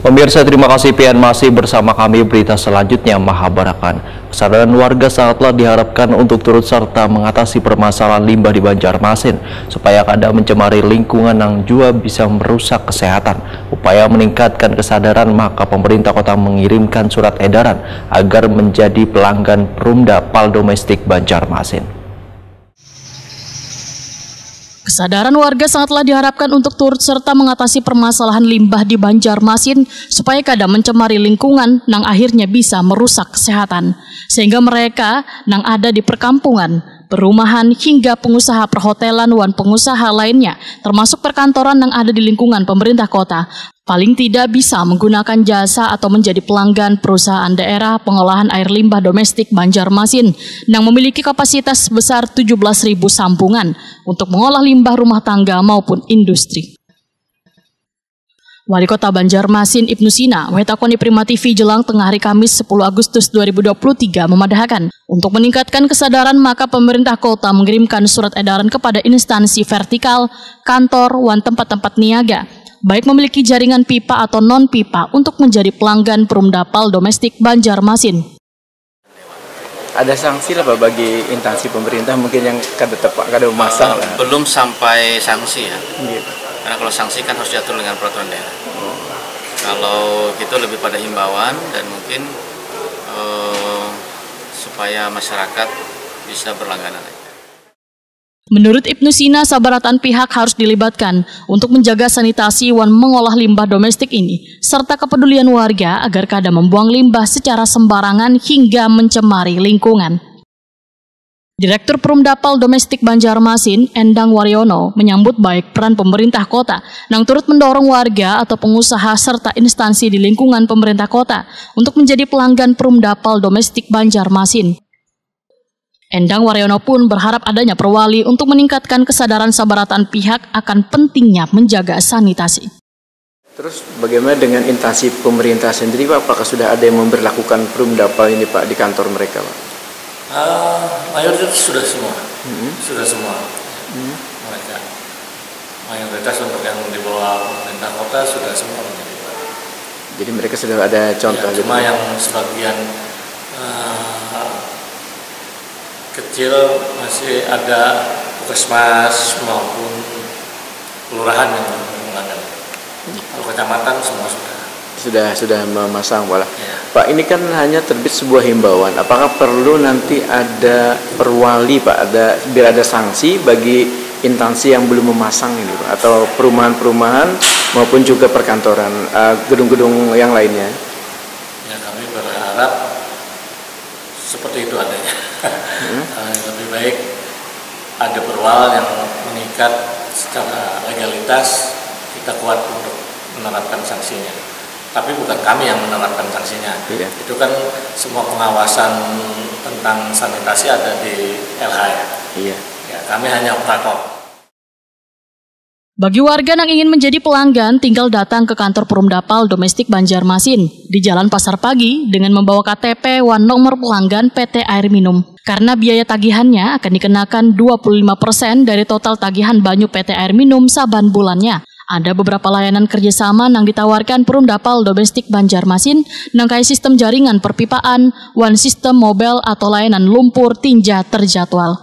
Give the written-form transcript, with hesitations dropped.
Pemirsa, terima kasih pian masih bersama kami. Berita selanjutnya, Mahabarakan. Kesadaran warga sangatlah diharapkan untuk turut serta mengatasi permasalahan limbah di Banjarmasin supaya kada mencemari lingkungan yang juga bisa merusak kesehatan. Upaya meningkatkan kesadaran, maka pemerintah kota mengirimkan surat edaran agar menjadi pelanggan Perumda Pal Domestik Banjarmasin. Kesadaran warga sangatlah diharapkan untuk turut serta mengatasi permasalahan limbah di Banjarmasin supaya kada mencemari lingkungan nang akhirnya bisa merusak kesehatan. Sehingga mereka nang ada di perkampungan, perumahan hingga pengusaha perhotelan wan pengusaha lainnya termasuk perkantoran yang ada di lingkungan pemerintah kota paling tidak bisa menggunakan jasa atau menjadi pelanggan perusahaan daerah pengolahan air limbah domestik Banjarmasin yang memiliki kapasitas sebesar 17.000 sampungan untuk mengolah limbah rumah tangga maupun industri. Wali Kota Banjarmasin Ibnu Sina wetakoni Prima TV jelang tengah hari Kamis 10 Agustus 2023 memadahkan untuk meningkatkan kesadaran, maka pemerintah kota mengirimkan surat edaran kepada instansi vertikal, kantor, wan tempat-tempat niaga baik memiliki jaringan pipa atau non-pipa untuk menjadi pelanggan Perumda Pal Domestik Banjarmasin. Ada sanksi lah Pak bagi instansi pemerintah mungkin yang kada memasang lah. Belum sampai sanksi ya. Gitu. Karena kalau sanksi kan harus diatur dengan peraturan daerah. Kalau gitu lebih pada himbauan dan mungkin supaya masyarakat bisa berlangganan. Menurut Ibnu Sina, sabaratan pihak harus dilibatkan untuk menjaga sanitasi wan mengolah limbah domestik ini, serta kepedulian warga agar kada membuang limbah secara sembarangan hingga mencemari lingkungan. Direktur Perumda Pal Domestik Banjarmasin, Endang Waryono, menyambut baik peran pemerintah kota yang turut mendorong warga atau pengusaha serta instansi di lingkungan pemerintah kota untuk menjadi pelanggan Perumda Pal Domestik Banjarmasin. Endang Waryono pun berharap adanya perwali untuk meningkatkan kesadaran sabaratan pihak akan pentingnya menjaga sanitasi. Terus bagaimana dengan instansi pemerintah sendiri Pak? Apakah sudah ada yang memberlakukan Perumda Pal ini Pak di kantor mereka Pak? Mayoritas sudah semua. Sudah semua. Mereka mayoritas untuk yang di bawah pemerintah kota sudah semua. Jadi mereka sudah ada contoh. Ya, cuma yang sebagian kecil masih ada puskesmas maupun kelurahan yang melanggar. Kalau kecamatan semua sudah memasang bola. Ya. Pak, ini kan hanya terbit sebuah himbauan. Apakah perlu nanti ada perwali Pak, biar ada sanksi bagi instansi yang belum memasang ini Pak, atau perumahan-perumahan maupun juga perkantoran, gedung-gedung yang lainnya? Ya, kami berharap seperti itu adanya. Lebih baik ada perwal yang mengikat secara legalitas, kita kuat untuk menerapkan sanksinya. Tapi bukan kami yang menerapkan sanksinya. Iya. Itu kan semua pengawasan tentang sanitasi ada di LH ya. Iya. Ya, kami hanya operator. Bagi warga yang ingin menjadi pelanggan, tinggal datang ke kantor Perumda Pal Domestik Banjarmasin di Jalan Pasar Pagi dengan membawa KTP wan nomor pelanggan PT Air Minum. Karena biaya tagihannya akan dikenakan 25% dari total tagihan banyu PT Air Minum saban bulannya. Ada beberapa layanan kerjasama yang ditawarkan Perumda Pal Domestik Banjarmasin, nangkai sistem jaringan perpipaan, wan sistem mobile atau layanan lumpur tinja terjadwal.